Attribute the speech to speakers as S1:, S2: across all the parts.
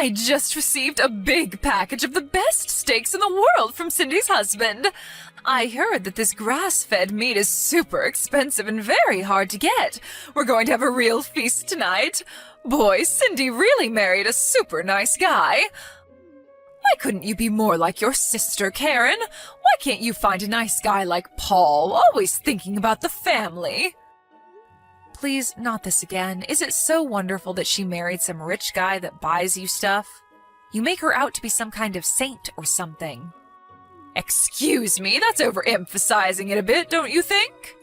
S1: I just received a big package of the best steaks in the world from Cindy's husband. I heard that this grass-fed meat is super expensive and very hard to get. We're going to have a real feast tonight. Boy, Cindy really married a super nice guy. Why couldn't you be more like your sister, Karen? Why can't you find a nice guy like Paul, always thinking about the family? Please, not this again. Is it so wonderful that she married some rich guy that buys you stuff? You make her out to be some kind of saint or something. Excuse me, that's overemphasizing it a bit, don't you think?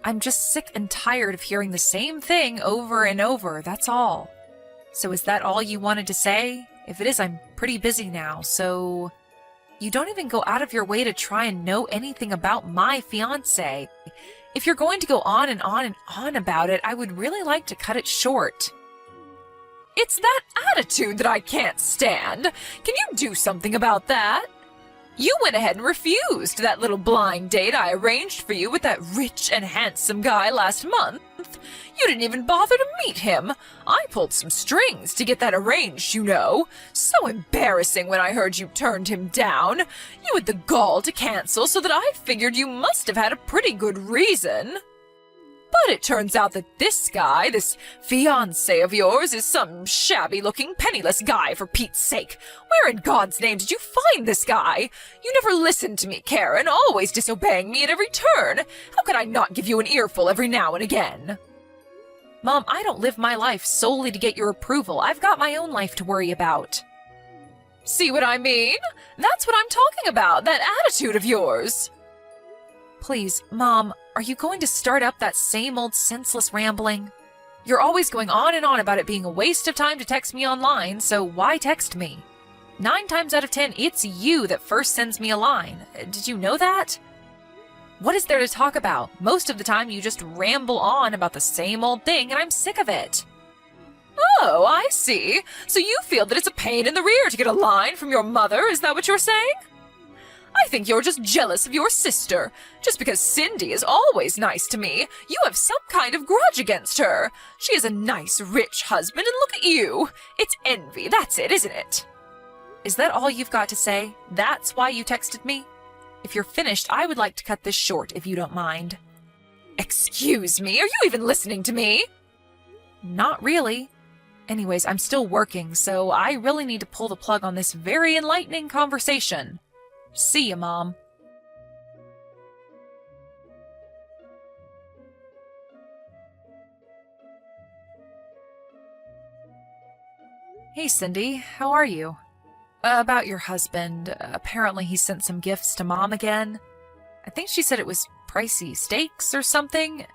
S1: I'm just sick and tired of hearing the same thing over and over, that's all. So is that all you wanted to say? If it is, I'm pretty busy now, so... You don't even go out of your way to try and know anything about my fiancé. If you're going to go on and on and on about it, I would really like to cut it short. It's that attitude that I can't stand. Can you do something about that? You went ahead and refused that little blind date I arranged for you with that rich and handsome guy last month. You didn't even bother to meet him. I pulled some strings to get that arranged, you know. So embarrassing when I heard you turned him down. You had the gall to cancel, so that I figured you must have had a pretty good reason. But it turns out that this guy, this fiancé of yours, is some shabby-looking, penniless guy, for Pete's sake. Where in God's name did you find this guy? You never listened to me, Karen, always disobeying me at every turn. How could I not give you an earful every now and again? Mom, I don't live my life solely to get your approval. I've got my own life to worry about. See what I mean? That's what I'm talking about, that attitude of yours. Please, Mom, are you going to start up that same old senseless rambling? You're always going on and on about it being a waste of time to text me online, so why text me? 9 times out of 10, it's you that first sends me a line. Did you know that? What is there to talk about? Most of the time you just ramble on about the same old thing, and I'm sick of it. Oh, I see. So you feel that it's a pain in the rear to get a line from your mother, is that what you're saying? I think you're just jealous of your sister. Just because Cindy is always nice to me, you have some kind of grudge against her. She has a nice, rich husband, and look at you. It's envy, that's it, isn't it? Is that all you've got to say? That's why you texted me? If you're finished, I would like to cut this short, if you don't mind. Excuse me, are you even listening to me? Not really. Anyways, I'm still working, so I really need to pull the plug on this very enlightening conversation. See ya, Mom. Hey, Cindy. How are you? About your husband. Apparently he sent some gifts to Mom again. I think she said it was pricey steaks or something.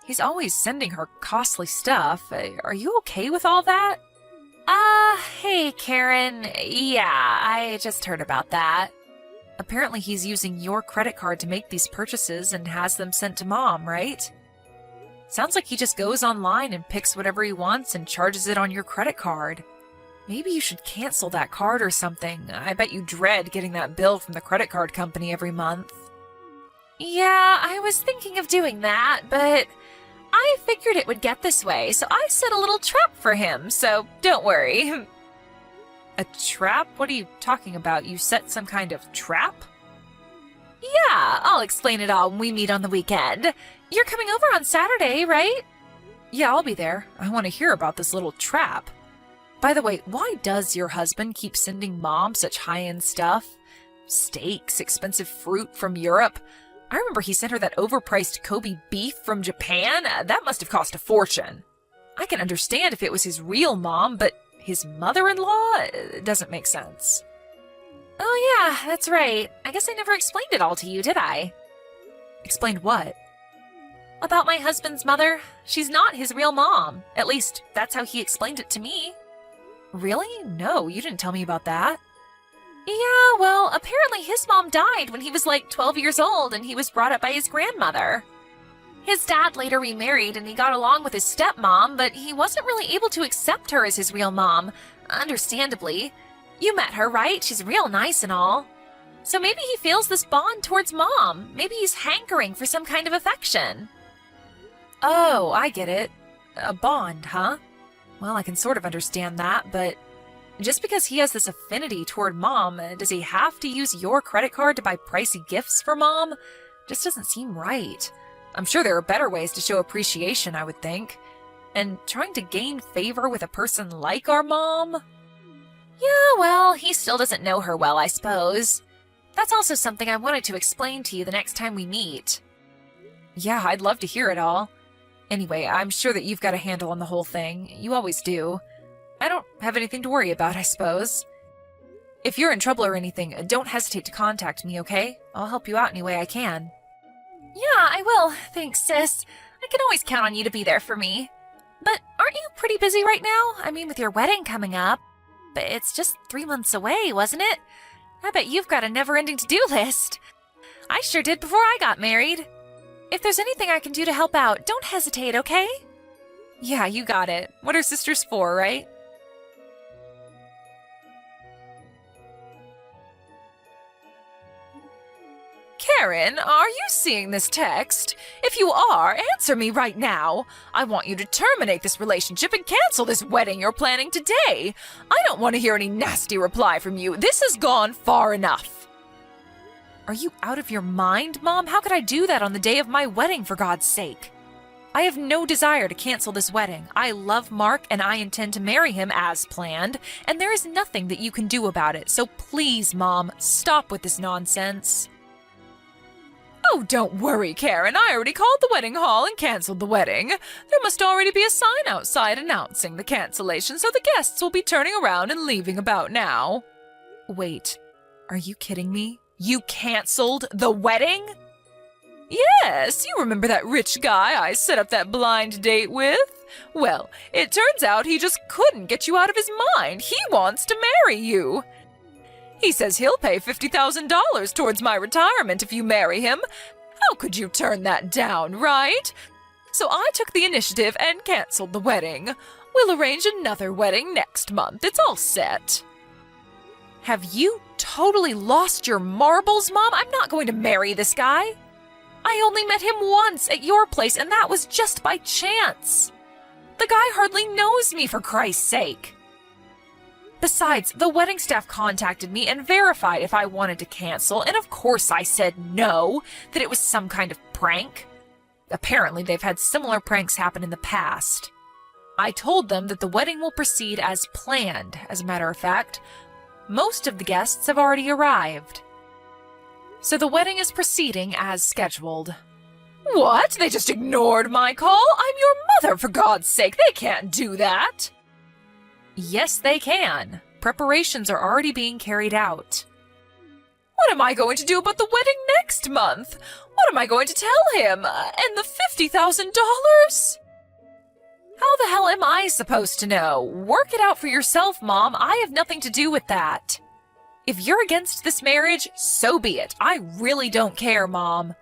S1: He's always sending her costly stuff. Are you okay with all that? Hey, Karen. Yeah, I just heard about that. Apparently he's using your credit card to make these purchases and has them sent to Mom, right? Sounds like he just goes online and picks whatever he wants and charges it on your credit card. Maybe you should cancel that card or something. I bet you dread getting that bill from the credit card company every month. Yeah, I was thinking of doing that, but I figured it would get this way, so I set a little trap for him, so don't worry. A trap? What are you talking about? You set some kind of trap? Yeah, I'll explain it all when we meet on the weekend. You're coming over on Saturday, right? Yeah, I'll be there. I want to hear about this little trap. By the way, why does your husband keep sending Mom such high-end stuff? Steaks, expensive fruit from Europe. I remember he sent her that overpriced Kobe beef from Japan. That must have cost a fortune. I can understand if it was his real mom, but his mother-in-law? It doesn't make sense. Oh yeah, that's right. I guess I never explained it all to you, did I? Explained what? About my husband's mother. She's not his real mom. At least, that's how he explained it to me. Really? No, you didn't tell me about that. Yeah, well, apparently his mom died when he was like 12 years old and he was brought up by his grandmother. His dad later remarried and he got along with his stepmom, but he wasn't really able to accept her as his real mom, understandably. You met her, right? She's real nice and all. So maybe he feels this bond towards Mom. Maybe he's hankering for some kind of affection. Oh, I get it. A bond, huh? Well, I can sort of understand that, but Just because he has this affinity toward Mom, does he have to use your credit card to buy pricey gifts for Mom? Just doesn't seem right. I'm sure there are better ways to show appreciation, I would think. And trying to gain favor with a person like our Mom? Yeah, well, he still doesn't know her well, I suppose. That's also something I wanted to explain to you the next time we meet. Yeah, I'd love to hear it all. Anyway, I'm sure that you've got a handle on the whole thing. You always do. I don't have anything to worry about, I suppose. If you're in trouble or anything, don't hesitate to contact me, okay? I'll help you out any way I can. Yeah, I will. Thanks, sis. I can always count on you to be there for me. But aren't you pretty busy right now? I mean, with your wedding coming up. But it's just 3 months away, wasn't it? I bet you've got a never-ending to-do list. I sure did before I got married. If there's anything I can do to help out, don't hesitate, okay? Yeah, you got it. What are sisters for, right? Karen, are you seeing this text? If you are, answer me right now. I want you to terminate this relationship and cancel this wedding you're planning today. I don't want to hear any nasty reply from you. This has gone far enough. Are you out of your mind, Mom? How could I do that on the day of my wedding, for God's sake? I have no desire to cancel this wedding. I love Mark and I intend to marry him as planned, and there is nothing that you can do about it. So please, Mom, stop with this nonsense. Oh, don't worry, Karen. I already called the wedding hall and canceled the wedding. There must already be a sign outside announcing the cancellation, so the guests will be turning around and leaving about now. Wait, are you kidding me? You canceled the wedding? Yes, you remember that rich guy I set up that blind date with? Well, it turns out he just couldn't get you out of his mind. He wants to marry you. He says he'll pay $50,000 towards my retirement if you marry him. How could you turn that down, right? So I took the initiative and canceled the wedding. We'll arrange another wedding next month. It's all set. Have you totally lost your marbles, Mom? I'm not going to marry this guy. I only met him once at your place, and that was just by chance. The guy hardly knows me, for Christ's sake. Besides, the wedding staff contacted me and verified if I wanted to cancel, and of course I said no, that it was some kind of prank. Apparently, they've had similar pranks happen in the past. I told them that the wedding will proceed as planned, as a matter of fact. Most of the guests have already arrived. So the wedding is proceeding as scheduled. What? They just ignored my call? I'm your mother, for God's sake. They can't do that. Yes, they can. Preparations are already being carried out. What am I going to do about the wedding next month? What am I going to tell him? And the $50,000? How the hell am I supposed to know? Work it out for yourself, Mom. I have nothing to do with that. If you're against this marriage, so be it. I really don't care, Mom.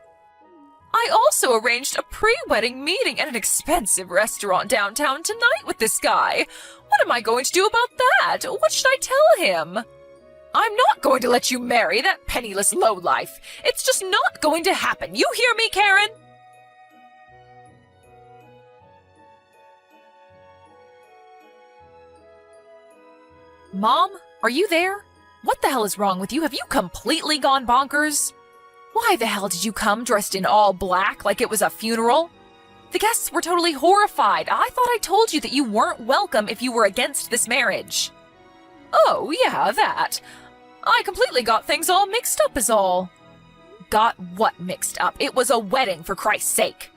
S1: I also arranged a pre-wedding meeting at an expensive restaurant downtown tonight with this guy. What am I going to do about that? What should I tell him? I'm not going to let you marry that penniless lowlife. It's just not going to happen. You hear me, Karen? Mom, are you there? What the hell is wrong with you? Have you completely gone bonkers? Why the hell did you come dressed in all black like it was a funeral? The guests were totally horrified. I thought I told you that you weren't welcome if you were against this marriage. Oh, yeah, that. I completely got things all mixed up is all. Got what mixed up? It was a wedding, for Christ's sake.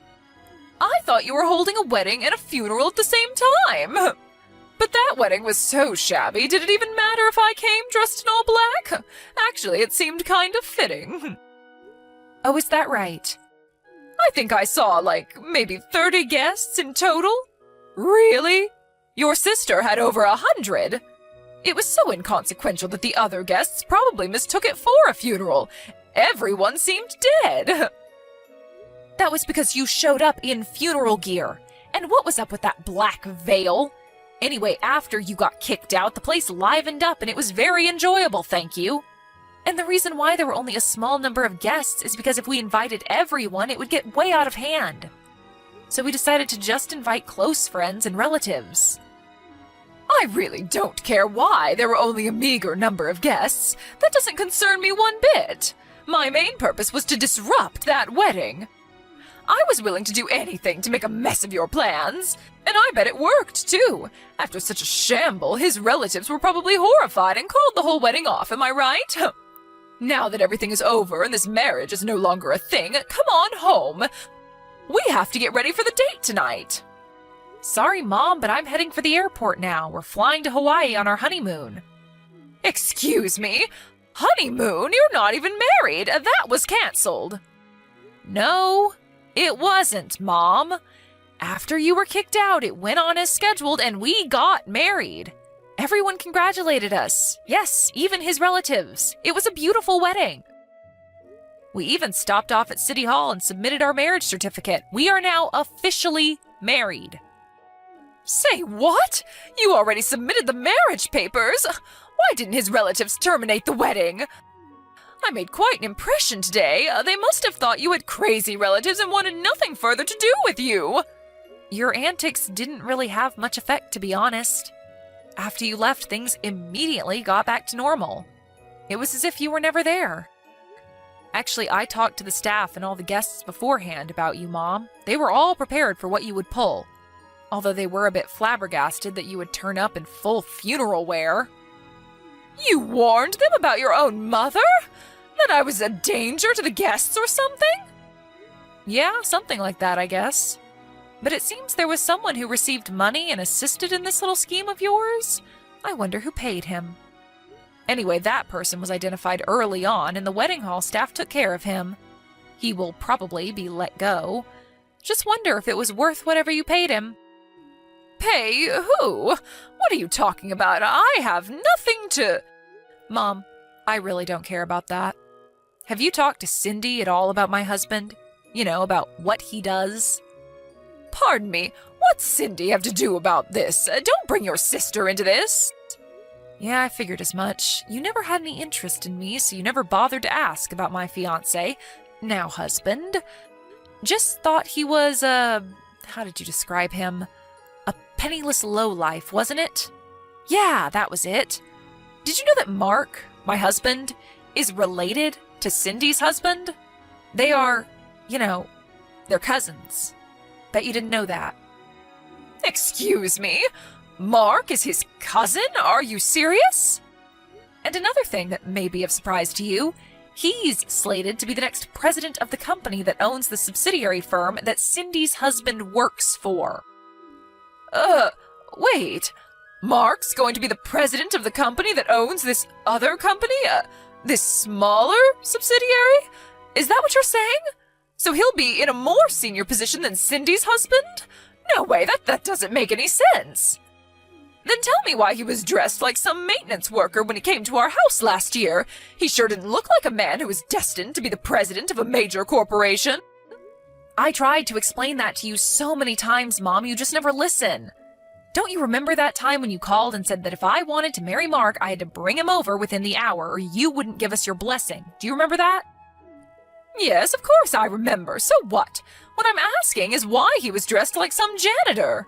S1: I thought you were holding a wedding and a funeral at the same time. But that wedding was so shabby, did it even matter if I came dressed in all black? Actually, it seemed kind of fitting. Oh, is that right? I think I saw, maybe 30 guests in total. Really? Your sister had over 100. It was so inconsequential that the other guests probably mistook it for a funeral. Everyone seemed dead. That was because you showed up in funeral gear. And what was up with that black veil? Anyway, after you got kicked out, the place livened up and it was very enjoyable, thank you. And the reason why there were only a small number of guests is because if we invited everyone, it would get way out of hand. So we decided to just invite close friends and relatives. I really don't care why there were only a meager number of guests. That doesn't concern me one bit. My main purpose was to disrupt that wedding. I was willing to do anything to make a mess of your plans. And I bet it worked, too. After such a shamble, his relatives were probably horrified and called the whole wedding off, am I right? Now that everything is over and this marriage is no longer a thing, come on home. We have to get ready for the date tonight. Sorry, Mom, but I'm heading for the airport now. We're flying to Hawaii on our honeymoon. Excuse me? Honeymoon? You're not even married. That was canceled. No, it wasn't, Mom. After you were kicked out, it went on as scheduled and we got married. Everyone congratulated us. Yes, even his relatives. It was a beautiful wedding. We even stopped off at City Hall and submitted our marriage certificate. We are now officially married. Say what? You already submitted the marriage papers? Why didn't his relatives terminate the wedding? I made quite an impression today. They must have thought you had crazy relatives and wanted nothing further to do with you. Your antics didn't really have much effect, to be honest. After you left, things immediately got back to normal. It was as if you were never there. Actually, I talked to the staff and all the guests beforehand about you, Mom. They were all prepared for what you would pull. Although they were a bit flabbergasted that you would turn up in full funeral wear. You warned them about your own mother? That I was a danger to the guests or something? Yeah, something like that, I guess. But it seems there was someone who received money and assisted in this little scheme of yours. I wonder who paid him. Anyway, that person was identified early on, and the wedding hall staff took care of him. He will probably be let go. Just wonder if it was worth whatever you paid him. Pay who? What are you talking about? I have nothing to... Mom, I really don't care about that. Have you talked to Cindy at all about my husband? You know, about what he does? Pardon me, what's Cindy have to do about this? Don't bring your sister into this. Yeah, I figured as much. You never had any interest in me, so you never bothered to ask about my fiancé, now husband. Just thought he was, how did you describe him? A penniless lowlife, wasn't it? Yeah, that was it. Did you know that Mark, my husband, is related to Cindy's husband? They are, you know, they're cousins. Bet you didn't know that. Excuse me? Mark is his cousin? Are you serious? And another thing that may be of surprise to you, he's slated to be the next president of the company that owns the subsidiary firm that Cindy's husband works for. Wait. Mark's going to be the president of the company that owns this other company? This smaller subsidiary? Is that what you're saying? So he'll be in a more senior position than Cindy's husband? No way, that doesn't make any sense. Then tell me why he was dressed like some maintenance worker when he came to our house last year. He sure didn't look like a man who was destined to be the president of a major corporation. I tried to explain that to you so many times, Mom, you just never listen. Don't you remember that time when you called and said that if I wanted to marry Mark, I had to bring him over within the hour or you wouldn't give us your blessing? Do you remember that? Yes, of course I remember. So what? What I'm asking is why he was dressed like some janitor.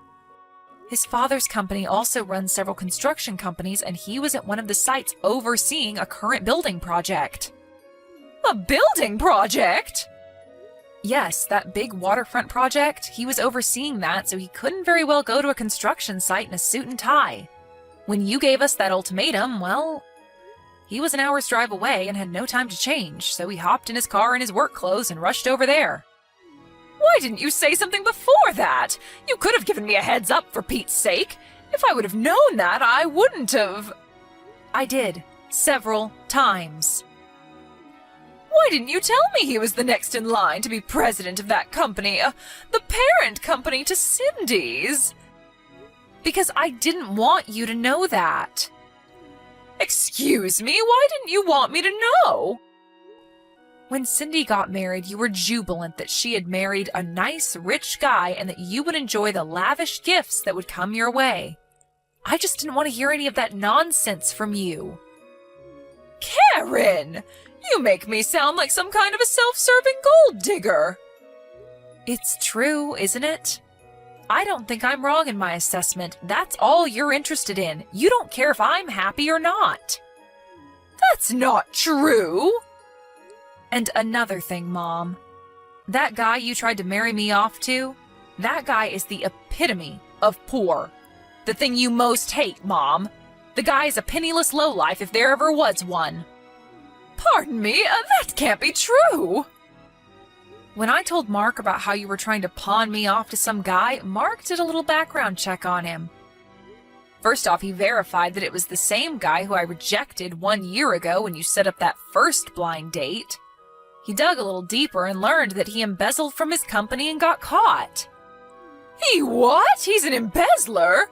S1: His father's company also runs several construction companies, and he was at one of the sites overseeing a current building project. A building project? Yes, that big waterfront project. He was overseeing that, so he couldn't very well go to a construction site in a suit and tie. When you gave us that ultimatum, well, he was an hour's drive away and had no time to change, so he hopped in his car in his work clothes and rushed over there. Why didn't you say something before that? You could have given me a heads up, for Pete's sake. If I would have known that, I wouldn't have... I did. Several times. Why didn't you tell me he was the next in line to be president of that company, the parent company to Cindy's? Because I didn't want you to know that. Excuse me, why didn't you want me to know? When Cindy got married, you were jubilant that she had married a nice, rich guy and that you would enjoy the lavish gifts that would come your way. I just didn't want to hear any of that nonsense from you. Karen! You make me sound like some kind of a self-serving gold digger. It's true, isn't it? I don't think I'm wrong in my assessment. That's all you're interested in. You don't care if I'm happy or not. That's not true. And another thing, Mom. That guy you tried to marry me off to, that guy is the epitome of poor. The thing you most hate, Mom. The guy is a penniless lowlife if there ever was one. Pardon me, that can't be true. When I told Mark about how you were trying to pawn me off to some guy, Mark did a little background check on him. First off, he verified that it was the same guy who I rejected 1 year ago when you set up that first blind date. He dug a little deeper and learned that he embezzled from his company and got caught. He what? He's an embezzler?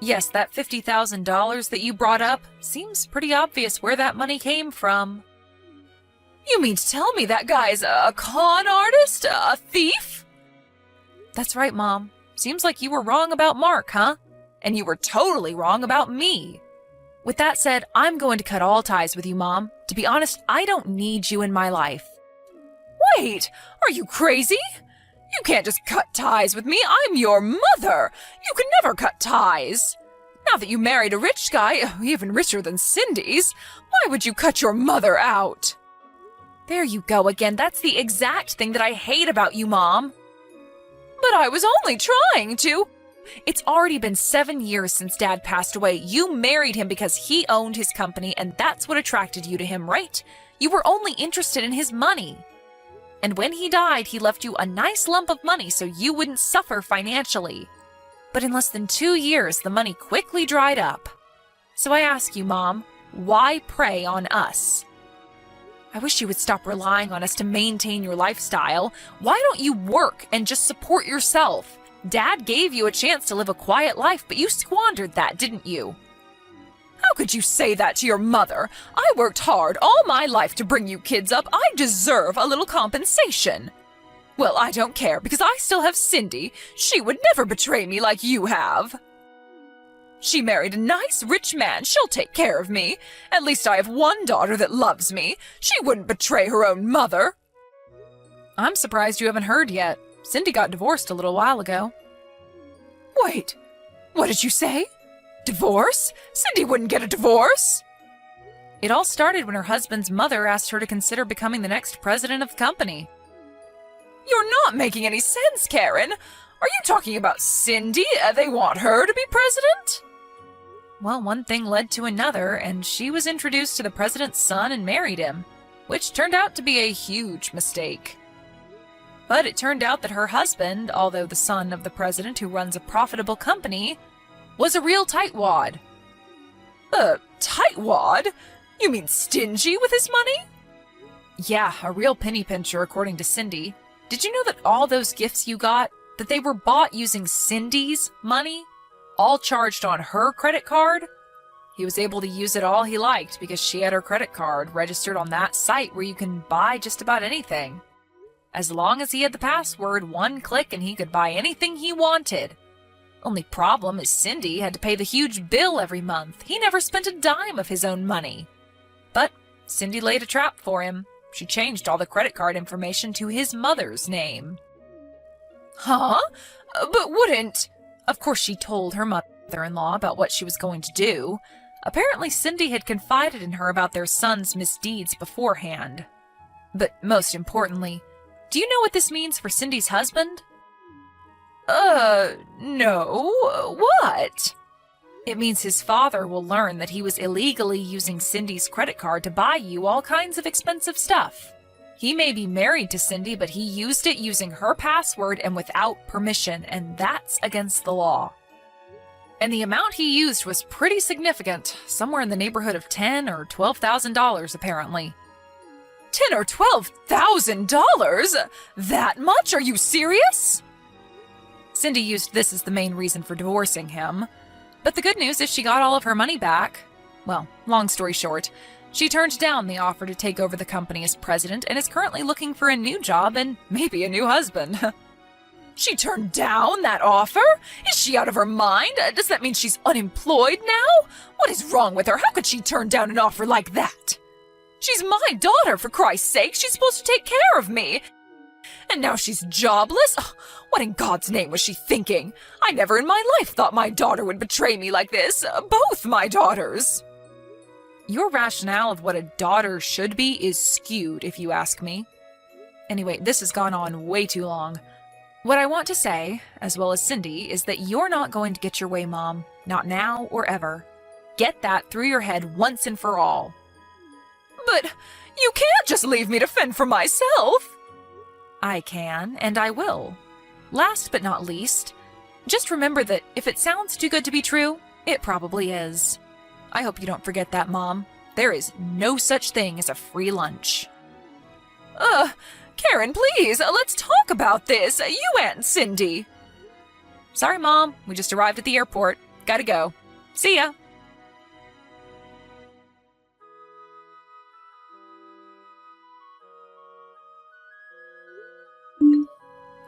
S1: Yes, that $50,000 that you brought up seems pretty obvious where that money came from. You mean to tell me that guy's a con artist? A thief? That's right, Mom. Seems like you were wrong about Mark, huh? And you were totally wrong about me. With that said, I'm going to cut all ties with you, Mom. To be honest, I don't need you in my life. Wait, are you crazy? You can't just cut ties with me. I'm your mother. You can never cut ties. Now that you married a rich guy, even richer than Cindy's, why would you cut your mother out? There you go again. That's the exact thing that I hate about you, Mom. But I was only trying to. It's already been 7 years since Dad passed away. You married him because he owned his company, and that's what attracted you to him, right? You were only interested in his money. And when he died, he left you a nice lump of money so you wouldn't suffer financially. But in less than 2 years, the money quickly dried up. So I ask you, Mom, why prey on us? I wish you would stop relying on us to maintain your lifestyle. Why don't you work and just support yourself? Dad gave you a chance to live a quiet life, but you squandered that, didn't you? How could you say that to your mother? I worked hard all my life to bring you kids up. I deserve a little compensation. Well, I don't care because I still have Cindy. She would never betray me like you have. She married a nice, rich man. She'll take care of me. At least I have one daughter that loves me. She wouldn't betray her own mother. I'm surprised you haven't heard yet. Cindy got divorced a little while ago. Wait, what did you say? Divorce? Cindy wouldn't get a divorce. It all started when her husband's mother asked her to consider becoming the next president of the company. You're not making any sense, Karen. Are you talking about Cindy? They want her to be president? Well, one thing led to another, and she was introduced to the president's son and married him, which turned out to be a huge mistake. But it turned out that her husband, although the son of the president who runs a profitable company, was a real tightwad. Tightwad? You mean stingy with his money? Yeah, a real penny pincher, according to Cindy. Did you know that all those gifts you got, that they were bought using Cindy's money? All charged on her credit card? He was able to use it all he liked because she had her credit card registered on that site where you can buy just about anything. As long as he had the password, one click and he could buy anything he wanted. Only problem is Cindy had to pay the huge bill every month. He never spent a dime of his own money. But Cindy laid a trap for him. She changed all the credit card information to his mother's name. Huh? But wouldn't... Of course she told her mother-in-law about what she was going to do. Apparently Cindy had confided in her about their son's misdeeds beforehand. But most importantly, do you know what this means for Cindy's husband? No. What? It means his father will learn that he was illegally using Cindy's credit card to buy you all kinds of expensive stuff. He may be married to Cindy, but he used it using her password and without permission, and that's against the law. And the amount he used was pretty significant, somewhere in the neighborhood of $10,000 or $12,000 apparently. $10,000 or $12,000? That much? Are you serious? Cindy used this as the main reason for divorcing him. But the good news is she got all of her money back. Well, long story short, she turned down the offer to take over the company as president and is currently looking for a new job and maybe a new husband. She turned down that offer? Is she out of her mind? Does that mean she's unemployed now? What is wrong with her? How could she turn down an offer like that? She's my daughter, for Christ's sake. She's supposed to take care of me. And now she's jobless? Oh, what in God's name was she thinking? I never in my life thought my daughter would betray me like this. Both my daughters. Your rationale of what a daughter should be is skewed, if you ask me. Anyway, this has gone on way too long. What I want to say, as well as Cindy, is that you're not going to get your way, Mom. Not now or ever. Get that through your head once and for all. But you can't just leave me to fend for myself. I can, and I will. Last but not least, just remember that if it sounds too good to be true, it probably is. I hope you don't forget that, Mom. There is no such thing as a free lunch. Karen, please, let's talk about this. You and Cindy. Sorry, Mom. We just arrived at the airport. Gotta go. See ya.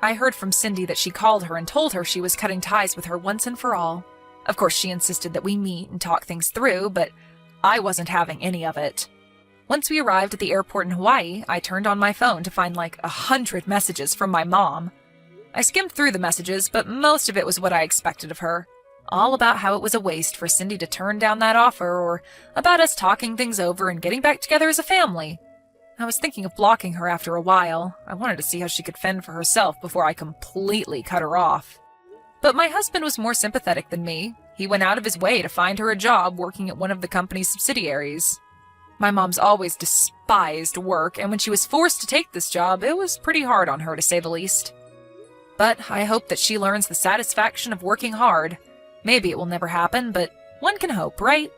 S1: I heard from Cindy that she called her and told her she was cutting ties with her once and for all. Of course, she insisted that we meet and talk things through, but I wasn't having any of it. Once we arrived at the airport in Hawaii, I turned on my phone to find like 100 messages from my mom. I skimmed through the messages, but most of it was what I expected of her. All about how it was a waste for Cindy to turn down that offer, or about us talking things over and getting back together as a family. I was thinking of blocking her after a while. I wanted to see how she could fend for herself before I completely cut her off. But my husband was more sympathetic than me. He went out of his way to find her a job working at one of the company's subsidiaries. My mom's always despised work, and when she was forced to take this job, it was pretty hard on her, to say the least. But I hope that she learns the satisfaction of working hard. Maybe it will never happen, but one can hope, right?